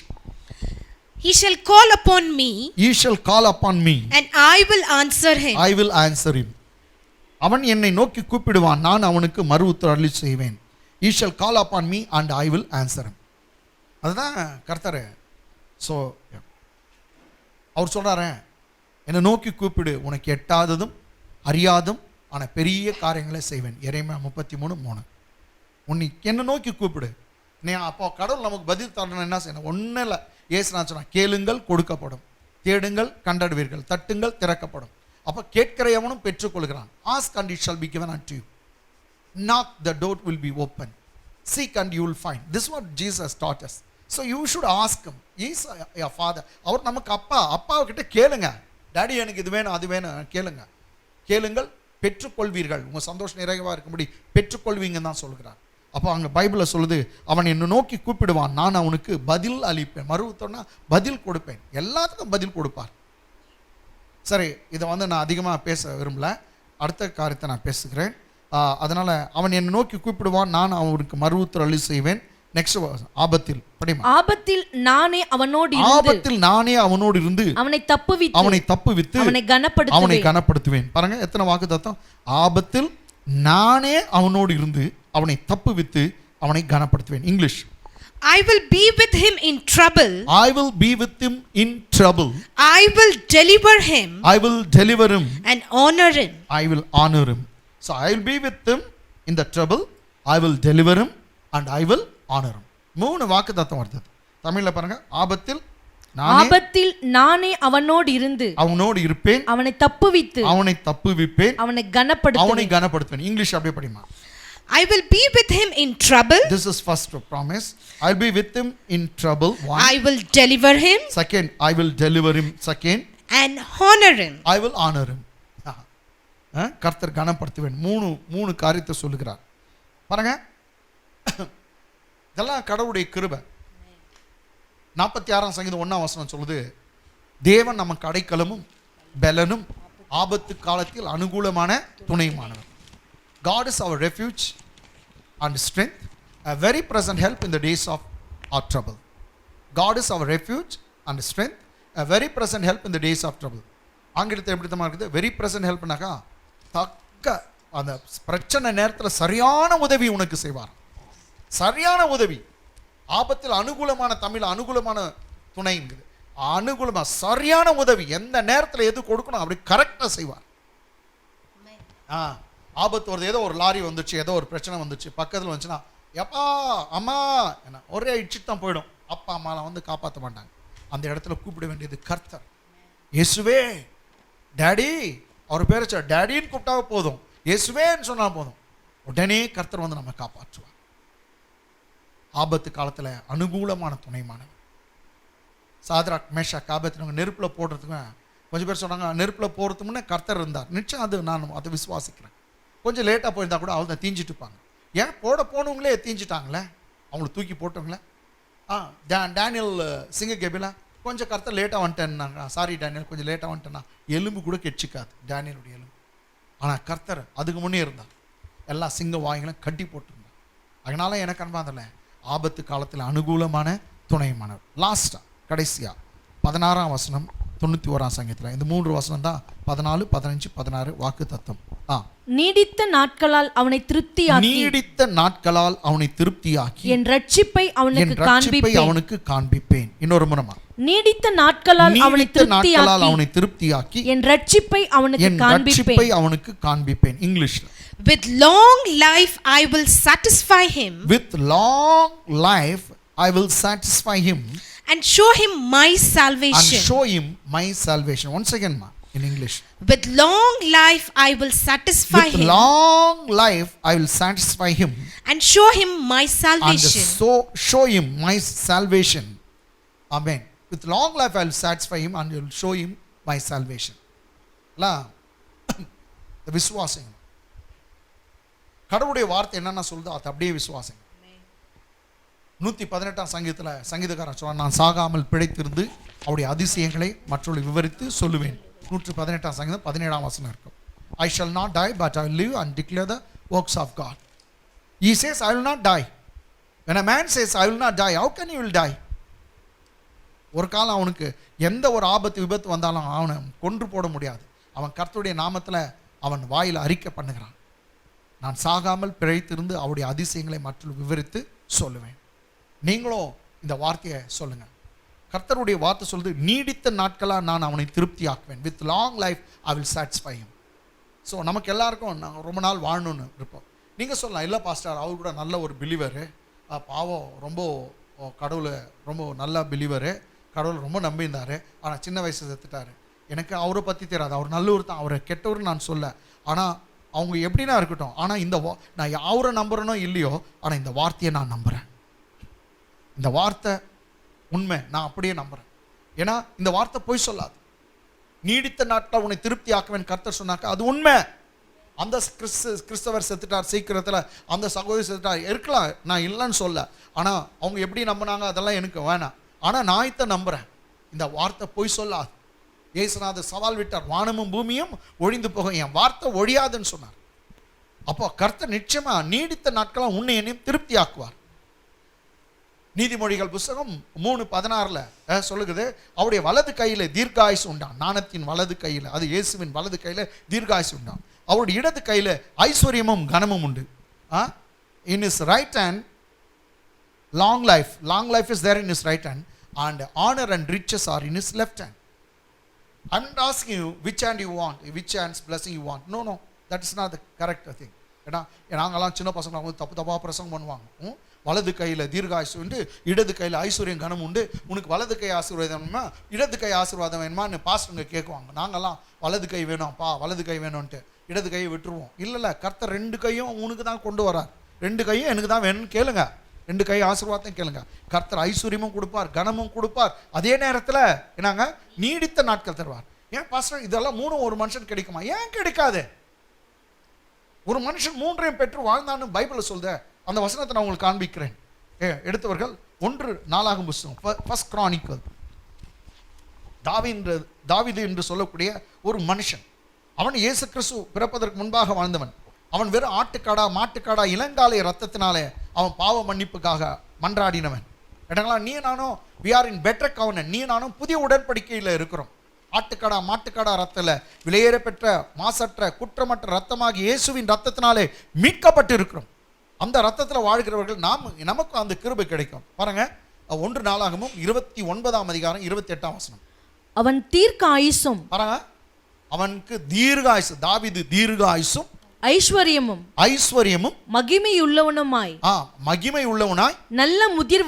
he shall call upon me, he shall call upon me, and I will answer him. I will answer him. அவன் என்னை நோக்கி கூப்பிடுவான், நான் அவனுக்கு மறு உத்தரவு அருளி செய்வேன். he shall call upon me and I will answer him. அதுதான் கர்த்தர். ஸோ அவர் சொல்றாரு, என்னை நோக்கி கூப்பிடு, உனக்கு எட்டாததும் அறியாதும் ஆனால் பெரிய காரியங்களை செய்வேன். எரேமியா 33:3. உன்னை என்னை நோக்கி கூப்பிடு. நீ அப்போ கடவுள் நமக்கு பதில் தரணும். என்ன செய்யணும்? ஒன்றும் இல்லை. ஏசுநாதர் சொன்னா, கேளுங்கள் கொடுக்கப்படும், தேடுங்கள் கண்டடுவீர்கள், தட்டுங்கள் திறக்கப்படும். அப்போ கேட்கிற எவனும் பெற்றுக்கொள்கிறான். Ask and it shall be given unto you. Knock, the door will be open. Seek and you will find. This is what Jesus taught us. So you should ask him. He is your father. அவர் நமக்கு அப்பா. அப்பாவுக்கிட்ட கேளுங்க, daddy எனக்கு இது வேணும் அது வேணும் கேளுங்க. கேளுங்கள் பெற்றுக்கொள்வீர்கள். உங்கள் சந்தோஷம் நிறைவாக இருக்கும்படி பெற்றுக்கொள்வீங்கன்னு தான் சொல்கிறார். அப்போ அங்கே பைபிளில் சொல்லுது, அவன் என்னை நோக்கி கூப்பிடுவான், நான் அவனுக்கு பதில் அளிப்பேன். மறுத்தோன்னா பதில் கொடுப்பேன். எல்லாத்துக்கும் பதில் கொடுப்பார். சரி, இதை நான் அதிகமாக பேச விரும்பல. அடுத்த காரியத்தை நான் பேசுகிறேன். அதனால் அவன் என்னை நோக்கி கூப்பிடுவான், நான் அவனுக்கு மறு உத்தரவு அருளி செய்வேன். நெக்ஸ்ட் ஆபத்தில் படிமா. ஆபத்தில் நானே அவனோடு இருந்து, ஆபத்தில் நானே அவனோடு இருந்து அவனை தப்புவித்து அவனை கனப்படுத்துவேன். பாருங்க எத்தனை வாக்குத்தத்தம். ஆபத்தில் நானே அவனோடு இருந்து அவனை தப்புவித்து அவனை கனப்படுத்துவேன். English, I will be with him in trouble. I will be with him in trouble. I will deliver him. I will deliver him. And honor him. I will honor him. So I will be with him in the trouble. I will deliver him and I will honor him. 3 வாக்குத்தத்தம் வருது தமிழ்ல. பாருங்க, ஆபத்தில் நானே அவனோடு இருந்து அவனோடு இருப்பேன், அவனை தப்புவிப்பேன், அவனை கனப்படுத்துவேன். இங்கிலீஷ் அப்படியே படிமா. I will be with him in trouble. This is first promise. I will be with him in trouble. One. I will deliver him. Second, I will deliver him. Second, and honor him. I will honor him. கர்த்தர் கனப்படுத்துவேன். 3 காரியத்தை சொல்லுகிறார். பாருங்க, இதெல்லாம் கடவுளுடைய கிருபை. 46ஆம் சங்கீதம் 1ஆம் வசனம் சொல்லுது, தேவன் நமக்கு அடைக்கலமும் பலனும் ஆபத்து காலத்தில் அனுகூலமான துணையுமானவர். God is our refuge and strength, a very present help in the days of our trouble. God is our refuge and strength, a very present help in the days of trouble. ஆங்கிலத்தில் எப்படி தான் இருக்குது? Very present helpனாக்கா தக்க அந்த பிரச்சனை நேரத்தில் சரியான உதவி உனக்கு செய்வார். சரியான உதவி. ஆபத்தில் அனுகூலமான, தமிழ் அனுகூலமான துணைங்குது. அனுகூலமா சரியான உதவி, எந்த நேரத்தில் எது கொடுக்கணும் அப்படி கரெக்டாக செய்வார். ஆபத்து வருது, ஏதோ ஒரு லாரி வந்துச்சு, ஏதோ ஒரு பிரச்சனை வந்துச்சு, பக்கத்தில் வந்துச்சுன்னா எப்பா அம்மா என்ன ஒரே இடிச்சுட்டு தான் போயிடும். அப்பா அம்மாலாம் வந்து காப்பாற்ற மாட்டாங்க. அந்த இடத்துல கூப்பிட வேண்டியது கர்த்தர். இயேசுவே டேடி, அவர் பேர் டேடின்னு கூப்பிட்டா போதும், இயேசுவேன்னு சொன்னால் போதும், உடனே கர்த்தர் வந்து நம்ம காப்பாற்றுவார். ஆபத்து காலத்தில் அனுகூலமான துணைமானவர். சாத்ராக் மேஷாக் ஆபேத்நேகோ நெருப்பில் போடுறதுக்கு கொஞ்சம் பேர் சொன்னாங்க, நெருப்பில் போகிறதுக்கு முன்னே கர்த்தர் இருந்தார். நிச்சயம் அது நான் அதை விசுவாசிக்கிறேன். கொஞ்சம் லேட்டாக போயிருந்தா கூட அவங்க தீஞ்சிட்டு இருப்பாங்க. ஏன் போனவங்களே தீஞ்சிட்டாங்களே, அவங்கள தூக்கி போட்டவங்களே. டேனியல் சிங்க கேபிலா கொஞ்சம் கர்த்தர் லேட்டாக வந்துட்டேன்னாங்க. சாரி டேனியல், கொஞ்சம் லேட்டாக வந்துட்டேன்னா எலும்பு கூட கெட்சிக்காது டேனியலுடைய எலும்பு. ஆனால் கர்த்தர் அதுக்கு முன்னே இருந்தார், எல்லா சிங்க வாய்களும் கட்டி போட்டிருந்தார். அதனால எனக்கு அன்பாந்தல ஆபத்து காலத்தில் அனுகூலமான துணைமானவர். லாஸ்ட்டாக கடைசியாக 16ஆம் வசனம் 91ஆம் சங்கீதத்தில் இந்த 3 வசனம் தான் 14, 15, 16 வாக்கு தத்தம். நீடித்த நாட்களால் அவனை திருப்தியாக்கி, நீடித்த நாட்களால் அவனை திருப்தியாக்கி என் ரட்சிப்பை அவனுக்கு காண்பிப்பேன். இன்னொரு முறைமா, நீடித்த நாட்களால் அவனை திருப்தியாக்கி என் ரட்சிப்பை அவனுக்கு காண்பிப்பேன். இங்கிலீஷ்ல, with long life I will satisfy him, with long life I will satisfy him and show him my salvation. Once again ma, in English, with long life I will satisfy him, with long life I will satisfy him and show him my salvation. And so show him my salvation. Amen. With long life I will satisfy him and will show him my salvation. La the விசுவாசம், கடவுளுடைய வார்த்தை என்னன்னா சொல்லுதோ அது அப்படியே விசுவாசம். 118ஆம் சங்கீதத்தில் சங்கீதக்காரன் சொன்னான், நான் சாகாமல் பிழைத்திருந்து அவருடைய அதிசயங்களை மற்றவர்களுக்கு விவரித்து சொல்லுவேன். 118ஆம் சங்கீதம் 17ஆம் வசனம் இருக்கும். I shall not die but I will live and declare the works of God. He says I will not die. When a man says I will not die, how can he will die? ஒரு காலம் அவனுக்கு எந்த ஒரு ஆபத்து விபத்து வந்தாலும் அவனை கொன்று போட முடியாது. அவன் கர்த்தருடைய நாமத்தில் அவன் வாயில் அறிக்கை பண்ணுகிறான், நான் சாகாமல் பிழைத்திருந்து அவருடைய அதிசயங்களை மற்றவர்களுக்கு விவரித்து சொல்லுவேன். நீங்களும் இந்த வார்த்தையை சொல்லுங்க. கர்த்தருடைய வார்த்தை சொல்லுது, நீடித்த நாட்களாக நான் அவனை திருப்தி ஆக்குவேன். With long life I will satisfy him. So நமக்கு எல்லாருக்கும் நாங்கள் ரொம்ப நாள் வாழணும்னு இருப்போம். நீங்கள் சொல்லலாம், இல்லை பாஸ்டர் அவர் கூட நல்ல ஒரு பிலீவரு, பாவம் ரொம்ப கடவுளை ரொம்ப நல்ல பிலீவரு, கடவுளை ரொம்ப நம்பியிருந்தார், ஆனால் சின்ன வயசு செத்துட்டார். எனக்கு அவரை பற்றி தெரியாது, அவர் நல்லவர் தான், அவரை கெட்டவர் நான் சொல்ல. ஆனால் அவங்க எப்படின்னா இருக்கட்டும், ஆனால் இந்த நான் அவரை நம்புறேனோ இல்லையோ, ஆனால் இந்த வார்த்தையை நான் நம்புகிறேன். இந்த வார்த்தை உண்மை, நான் அப்படியே நம்புகிறேன். ஏன்னா இந்த வார்த்தை பொய் சொல்லாது. நீடித்த நாட்கள் உன்னை திருப்தி ஆக்குவேன் கர்த்தர் சொன்னாக்க அது உண்மை. அந்த கிறிஸ்தவர் செத்துட்டார் சீக்கிரத்தில், அந்த சகோதரி செத்துட்டார் இருக்கலாம், நான் இல்லைன்னு சொல்ல. ஆனால் அவங்க எப்படி நம்பினாங்க அதெல்லாம் எனக்கு வேணாம். ஆனால் நான் இதை நம்புகிறேன், இந்த வார்த்தை பொய் சொல்லாது. இயேசுநாதர் சவால் விட்டார், வானமும் பூமியும் ஒழிந்து போக என் வார்த்தை ஒழியாதுன்னு சொன்னார். அப்போ கர்த்தர் நிச்சயமா நீடித்த நாட்களாக உன்னை என்னையும் திருப்தி ஆக்குவார். நீதிமொழிகள் புஸ்தகம் 3:16 சொல்லுகிறது, அவருடைய வலது கையில் தீர்காயுசு உண்டான். நாணத்தின் வலது கையில், அது இயேசுவின் வலது கையில் தீர்காயுசு உண்டான். அவருடைய இடது கையில் ஐஸ்வர்யமும் கனமும் உண்டு. In his right hand long life is there in his right hand, and honor and riches are in his left hand. I'm not asking you which hand you want, which hand's blessing you want. No, that is not the correct thing. ஏன்னா நாங்கள்லாம் சின்ன பசங்க வந்து தப்பாக பிரசங்கம் பண்ணுவாங்க. வலது கையில் தீர்காயுசு உண்டு, இடது கையில் ஐஸ்வர்யம் கனம் உண்டு, உனக்கு வலது கை ஆசீர்வாதம் வேணுமா இடது கை ஆசீர்வாதம் வேணுமான்னு பாஸ்டருங்க கேட்குவாங்க. நாங்கள்லாம் வலது கை வேணும்ப்பா, வலது கை வேணும்ன்ட்டு இடது கையை விட்டுருவோம். இல்லை, கர்த்தர் 2 கையும் உனக்கு தான் கொண்டு வரார். 2 கையும் எனக்கு தான் வேணும்னு கேளுங்க, 2 கை ஆசீர்வாதம் கேளுங்க. கர்த்தர் ஐஸ்வர்யமும் கொடுப்பார், கனமும் கொடுப்பார், அதே நேரத்தில் என்னங்க நீடித்த நாட்கள் தருவார். ஏன் பாஸ்டர் இதெல்லாம் 3 ஒரு மனுஷன் கிடைக்குமா? ஏன் கிடைக்காது? ஒரு மனுஷன் 3ஐயும் பெற்று வாழ்ந்தான்னு பைபிளில் சொல்லுத. அந்த வசனத்தை நான் உங்களுக்கு காண்பிக்கிறேன். எடுத்தவர்கள் 1 புஸ்தகம், ஃபர்ஸ்ட் கிரானிக்கல். தாவீது என்று சொல்லக்கூடிய ஒரு மனுஷன், அவன் இயேசு கிறிஸ்து பிறப்பதற்கு முன்பாக வாழ்ந்தவன். அவன் வெறும் ஆட்டுக்காடா மாட்டுக்காடா இளங்காலை ரத்தத்தினாலே அவன் பாவ மன்னிப்புக்காக மன்றாடினவன். இடங்களா நீ நானும் we are in better covenant, நீ நானும் புதிய உடன்படிக்கையில் இருக்கிறோம். ஆட்டுக்காடா மாட்டுக்காடா ரத்தத்தில் விலையேற பெற்ற மாசற்ற குற்றமற்ற ரத்தமாகி இயேசுவின் ரத்தத்தினாலே மீட்கப்பட்டு இருக்கிறோம். அந்த ரத்தத்தில் வாழ்கிறவர்கள் நமக்கு அந்த கிருபை கிடைக்கும். பாருங்க, ஒன்று நாளாகமும் 29ஆம் அதிகாரம் 28ஆம் வசனம். அவன் தீர்க்க ஆயுசும், பாருங்க, அவனுக்கு தீர்காயுசு, தாவீது தீர்காயுசும் ஐஸ்வர்யமும் ஐஸ்வர்யமும் மகிமையுள்ளவனுமாய் மகிமை உள்ளவனாய் நல்ல முதிர்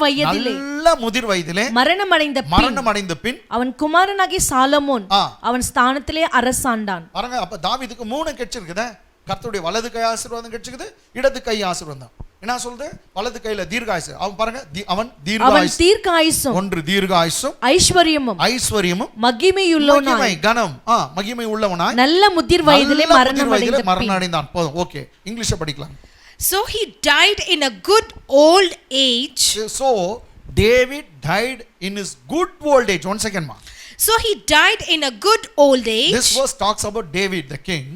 வயதிலே மரணமடைந்த பின் அவன் குமாரனாகிய சாலமோன் அவன் ஸ்தானத்திலே அரசாண்டான். பாருங்க, அப்ப தாவீதுக்கு 3 கிடைச்சிருக்குதே. கர்த்தருடைய வலது கை ஆசீர்வாதம் கிடைச்சிருக்குது, இடது கை ஆசீர்வாதம். என்ன சொல்றது? வலது கையில தீர்காயுசு. அவன் பாருங்க, அவன் தீர்காயுசும், ஒன்று தீர்காயுசும் ஐஸ்வர்யமும் மகிமையுள்ளவனாய் கனம் மகிமை உள்ளவனாய் நல்ல முதிர் வயதிலே மரணம் அடைந்தான். போதும், ஓகே, இங்கிலீஷ் படிக்கலாம். So he died in a good old age. So David died in his good old age. One second, ma. So he died in a good old age. This verse talks about David the king.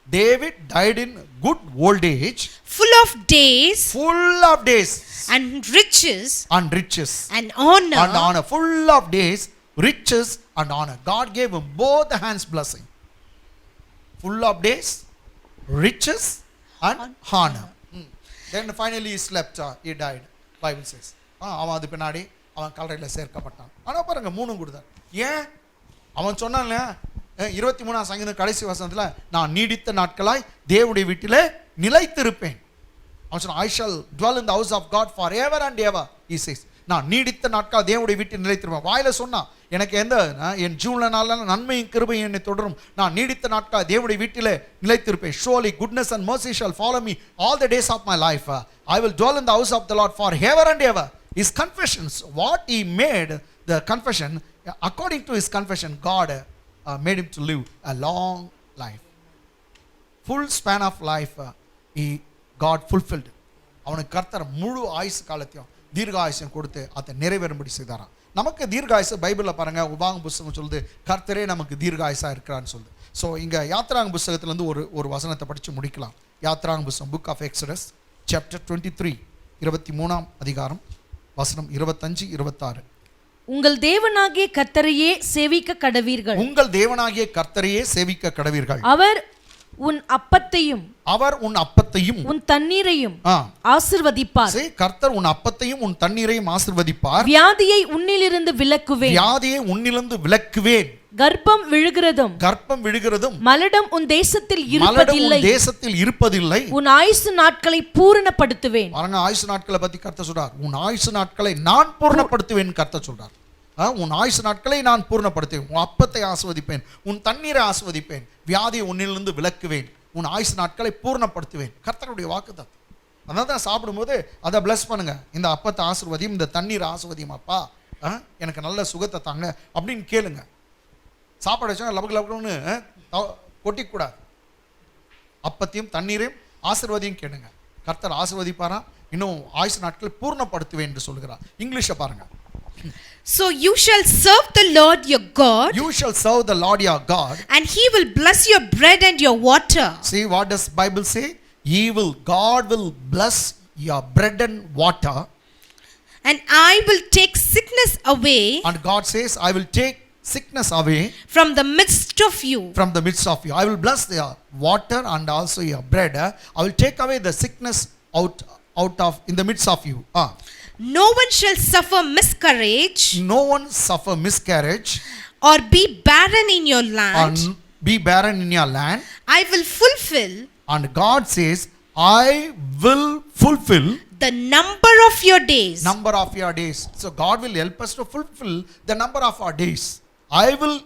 David died in good old age, full of days and riches and honor, full of days, riches and honor. God gave him both the hands blessing, full of days, riches and honor. Then finally he slept, he died, Bible says. அவன் அது பின்னாடி அவன் கல்லறையில் சேர்க்கப்பட்டான். ஆனா பாருங்க, 3 கொடுத்தார். ஏன்? அவன் சொன்னான்ல 23ஆம் சங்கீதம் கடைசி வசனத்துல, நான் நீடித்த நாட்களாய் தேவனுடைய வீட்டிலே நிலைத்திருப்பேன். அவன் சொன்னான், I shall dwell in the house of God forever and ever, he says. நான் நீடித்த நாட்கள் தேவனுடைய வீட்டில் நிலைத்திருப்பேன். வாயில சொன்னா, எனக்கு என் ஜீவனால நன்மையும் கிருபையும் என்னை தொடரும். நான் நீடித்த நாட்கள் தேவனுடைய வீட்டிலே நிலைத்திருப்பேன். Surely goodness and mercy shall follow me all the days of my life. I will dwell in the house of the Lord forever and ever. His confessions, what he made the confession, according to his confession, God made him to live a long life. Full span of life God fulfilled. அவனுக்கு கர்த்தர் முழு ஆயுசு காலத்தையும் தீர்காயுசையும் கொடுத்து அதை நிறைவேறும்படி செய்தாராம். நமக்கு தீர்காயுசு பைபிளில் பாருங்க, உபாகம புஸ்தகம் சொல்லுது கர்த்தரே நமக்கு தீர்காயுசா இருக்கிறான்னு சொல்லுது. ஸோ இங்கே யாத்ராங்க புஸ்தகத்திலேருந்து ஒரு வசனத்தை படித்து முடிக்கலாம். யாத்ராங்க புஸ்தகம், புக் ஆஃப் எக்ஸடஸ், சாப்டர் 23, 23ஆம் அதிகாரம், வசனம் 25, 26. உங்கள் தேவனாகிய கர்த்தரையே சேவிக்க கடவீர்கள். உங்கள் தேவனாகிய கர்த்தரையே சேவிக்க கடவீர்கள். அவர் உன் அப்பத்தையும் உன் தண்ணீரையும் ஆசீர்வதிப்பார். கர்த்தர் உன் அப்பத்தையும் உன் தண்ணீரையும் ஆசீர்வதிப்பார். வியாதியை உன்னிலிருந்து விலக்குவேன். கர்ப்பம் விழுகிறதும் மலடம் உன் தேசத்தில் இருப்பதில்லை. உன் ஆயுசு நாட்களை பூரணப்படுத்துவேன். பாருங்க, ஆயுசு நாட்களை பத்தி கர்த்தர் சொல்றார். உன் ஆயுசு நாட்களை நான் பூரணப்படுத்துவேன் கர்த்தர் சொல்றார். உன் ஆயுசு நாட்களை நான் பூரணப்படுத்துவேன். உன் அப்பத்தை ஆஸ்வதிப்பேன், உன் தண்ணீரை ஆஸ்வதிப்பேன், வியாதியை உன்னிலிருந்து விலக்குவேன், உன் ஆயுசு நாட்களை பூரணப்படுத்துவேன். கர்த்தருடைய வாக்குதான். அதான் தான் சாப்பிடும்போது அதை பிளஸ் பண்ணுங்க. இந்த அப்பத்தை ஆசீர்வதியும், இந்த தண்ணீரை ஆசீர்வதியும் அப்பா, எனக்கு நல்ல சுகத்தை தாங்க அப்படின்னு கேளுங்க. சாப்பாடு வச்சா லபக்கு கொட்டிக்கூடாது. அப்பத்தையும் தண்ணீரையும் ஆசீர்வதியும் கேளுங்க. கர்த்தர் ஆசீர்வதிப்பாரா, இன்னும் ஆயுசு நாட்களை பூர்ணப்படுத்துவேன் என்று சொல்கிறார். இங்கிலீஷை பாருங்க. So you shall serve the Lord your God. You shall serve the Lord your God. And he will bless your bread and your water. See what does Bible say? God will bless your bread and water. And I will take sickness away. And God says, I will take sickness away from the midst of you. From the midst of you. I will bless your water and also your bread. I will take away the sickness out of in the midst of you. No one shall suffer miscarriage. No one suffer miscarriage. Or be barren in your land. Be barren in your land. I will fulfill. And God says, I will fulfill the number of your days. Number of your days. So God will help us to fulfill the number of our days. I will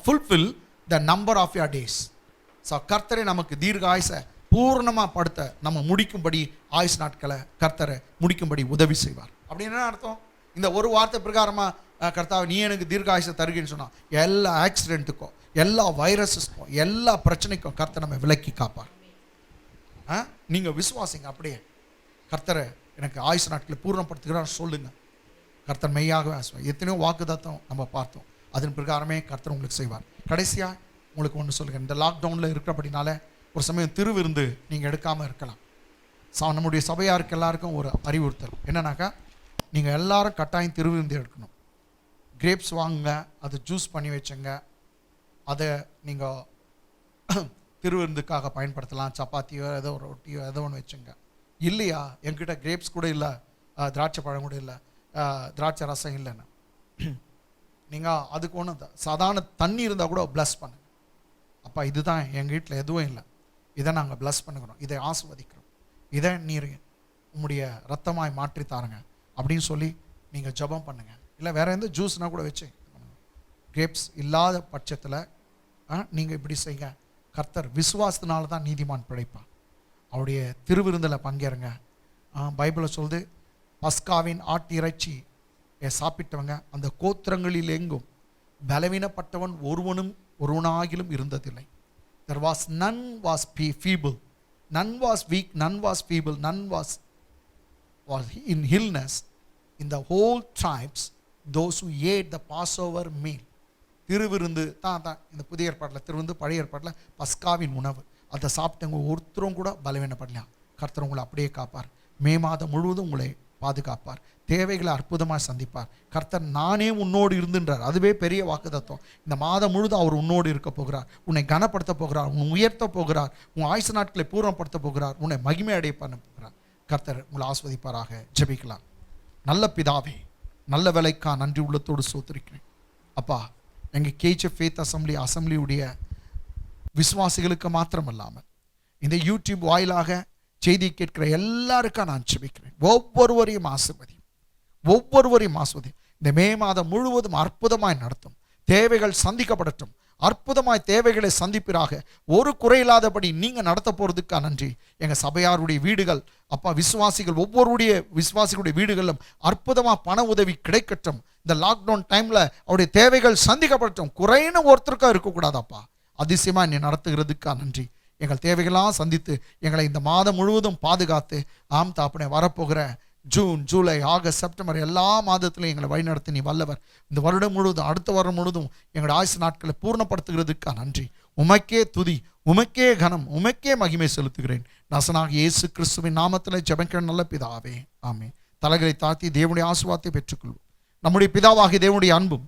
fulfill the number of your days. So கர்த்தரே நமக்கு தீர்காயுசை பூர்ணமாக படுத்த நம்ம முடிக்கும்படி ஆயுசு நாட்களை கர்த்தரை முடிக்கும்படி உதவி செய்வார். அப்படின்னு என்ன அர்த்தம்? இந்த ஒரு வார்த்தை பிரகாரமாக கர்த்தாவை நீ எனக்கு தீர்காயுசை தருகிறேன்னு சொன்னால் எல்லா ஆக்சிடென்ட்டுக்கும், எல்லா வைரஸஸ்க்கும், எல்லா பிரச்சனைக்கும் கர்த்தர் நம்ம விலக்கி காப்பார். நீங்கள் விசுவாசிங்க. அப்படியே கர்த்தரை எனக்கு ஆயுசு நாட்களை பூர்ணப்படுத்துகிறார் சொல்லுங்க. கர்த்தர் மெய்யாகவே ஆசுவார். எத்தனையோ வாக்குதாத்தம் நம்ம பார்த்தோம். அதன் பிரகாரமே கர்த்தர் உங்களுக்கு செய்வார். கடைசியாக உங்களுக்கு ஒன்று சொல்லுங்கள். இந்த லாக்டவுனில் இருக்கிறபடினால ஒரு சமயம் திருவிருந்து நீங்கள் எடுக்காமல் இருக்கலாம். நம்முடைய சபையாருக்கு எல்லாருக்கும் ஒரு அறிவுறுத்தல் என்னன்னாக்கா, நீங்கள் எல்லாரும் கட்டாயம் திருவிருந்து எடுக்கணும். கிரேப்ஸ் வாங்குங்க, அதை ஜூஸ் பண்ணி வச்சுங்க, அதை நீங்கள் திருவிருந்துக்காக பயன்படுத்தலாம். சப்பாத்தியோ ஏதோ ஒரு ரொட்டியோ ஏதோ ஒன்று வச்சுங்க. இல்லையா, என்கிட்ட கிரேப்ஸ் கூட இல்லை, திராட்சை பழம் கூட இல்லை, திராட்சை ரசம் இல்லைன்னு. நீங்கள் அதுக்கு ஒன்று சாதாரண தண்ணி இருந்தால் கூட ப்ளஸ் பண்ணுங்க. அப்பா இதுதான் எங்கள் வீட்டில் எதுவும் இல்லை, இதை நாங்கள் ப்ளஸ் பண்ணுகிறோம், இதை ஆசிர்வதிக்கிறோம், இதை நீர் உம்முடைய ரத்தமாய் மாற்றி தாருங்க அப்படின்னு சொல்லி நீங்கள் ஜெபம் பண்ணுங்க. இல்லை வேற எந்த ஜூஸ்னால் கூட வச்சு கிரேப்ஸ் இல்லாத பட்சத்தில் நீங்கள் இப்படி செய்யுங்க. கர்த்தர் விசுவாசத்தினால தான் நீதிமான் பிழைப்பான். அவருடைய திருவிருந்தில் பங்கேறுங்க. பைபிளை சொல்லுது, பஸ்காவின் ஆட்டு இறைச்சி சாப்பிட்டவங்க அந்த கோத்திரங்களில் எங்கும் பலவீனப்பட்டவன் ஒருவனாகிலும் இருந்ததில்லை. There was none was feeble, none was weak, none was feeble, none was in illness in the whole tribes, those who ate the Passover meal. திருவிருந்து தான் இந்த புதிய ஏற்பாட்டில் திருவிருந்து, பழைய ஏற்பாட்டில் பஸ்காவின் உணவு. அதை சாப்பிட்டவங்க ஒருத்தரும் கூட பலவீனப்படலாம். கர்த்தர் உங்களை அப்படியே காப்பார். மே மாதம் முழுவதும் உங்களை பாதுகாப்பார். தேவைகளை அற்புதமாக சந்திப்பார். கர்த்தர் நானே உன்னோடு இருந்துன்றார். அதுவே பெரிய வாக்குத்தத்தம். இந்த மாதம் முழுதும் அவர் உன்னோடு இருக்க போகிறார். உன்னை கனப்படுத்த போகிறார், உன்னை உயர்த்த போகிறார், உன் ஆயுசு நாட்களை பூர்ணப்படுத்த போகிறார், உன்னை மகிமை அடைய பண்ண போகிறார். கர்த்தர் உங்களை ஆஸ்வதிப்பாராக. ஜெபிக்கலாம். நல்ல பிதாவே, நல்ல வேலைக்கா நன்றி உள்ளத்தோடு சோத்திருக்கிறேன். அப்பா, எங்கள் கேஜ் ஃபேத் அசம்பிளியுடைய விசுவாசிகளுக்கு மாத்திரமல்லாமல் இந்த யூடியூப் வாயிலாக செய்தி கேட்கிற எல்லாருக்கும் நான் ஜெபிக்கிறேன். ஒவ்வொருவரையும் ஆசீர்வதி. இந்த மே மாதம் முழுவதும் அற்புதமாய் நடத்தும். தேவைகள் சந்திக்கப்படட்டும். அற்புதமாய் தேவைகளை சந்திப்பிறாக. ஒரு குறையில்லாதபடி நீங்கள் நடத்த போகிறதுக்கா நன்றி. எங்கள் சபையாருடைய வீடுகள் அப்பா, ஒவ்வொருடைய விசுவாசிகளுடைய வீடுகளிலும் அற்புதமாக பண உதவி கிடைக்கட்டும். இந்த லாக்டவுன் டைமில் அவருடைய தேவைகள் சந்திக்கப்படட்டும். குறைன்னு ஒருத்தருக்கா இருக்கக்கூடாதாப்பா. அதிசயமாக நீ நடத்துகிறதுக்கா நன்றி. எங்கள் தேவைகளாக சந்தித்து எங்களை இந்த மாதம் முழுவதும் பாதுகாத்து தாப்பனே வரப்போகிற ஜூன், ஜூலை, ஆகஸ்ட், செப்டம்பர் எல்லா மாதத்திலையும் எங்களை வழிநடத்தி நீ வல்லவர். இந்த வருடம் முழுவதும், அடுத்த வருடம் முழுவதும் எங்களுடைய ஆயுசு நாட்களை பூர்ணப்படுத்துகிறதுக்கா நன்றி. உமக்கே துதி, உமக்கே கனம், உமக்கே மகிமை செலுத்துகிறேன். நசனாக இயேசு கிறிஸ்துவின் நாமத்தில் ஜெபிக்கிற நல்ல பிதாவே, ஆமென். தலைகளை தாழ்த்தி தேவனுடைய ஆசீர்வாதத்தை பெற்றுக்கொள்வோம். நம்முடைய பிதாவாகிய தேவனுடைய அன்பும்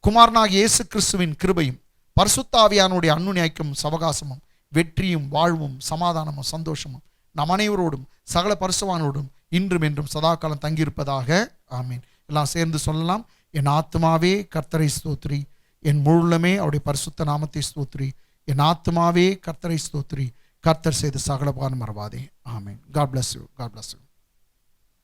குமாரனாகிய இயேசு கிறிஸ்துவின் கிருபையும் பரிசுத்த ஆவியானுடைய அன்னுநியாய்க்கும் சவகாசமும் வெற்றியும் வாழ்வும் சமாதானமும் சந்தோஷமும் நம் அனைவரோடும் சகல பரிசுத்தவானோடும் இன்றும் என்றும் சதா காலம் தங்கியிருப்பதாக. ஆமீன். எல்லாம் சேர்ந்து சொல்லலாம். என் ஆத்துமாவே கர்த்தரை ஸ்தோத்திரி, என் முழுமே அவருடைய பரிசுத்த நாமத்தை ஸ்தோத்திரி. என் ஆத்துமாவே கர்த்தரை ஸ்தோத்திரி, கர்த்தர் செய்த சகல பானம் மறவாதே. ஆமீன். God bless you.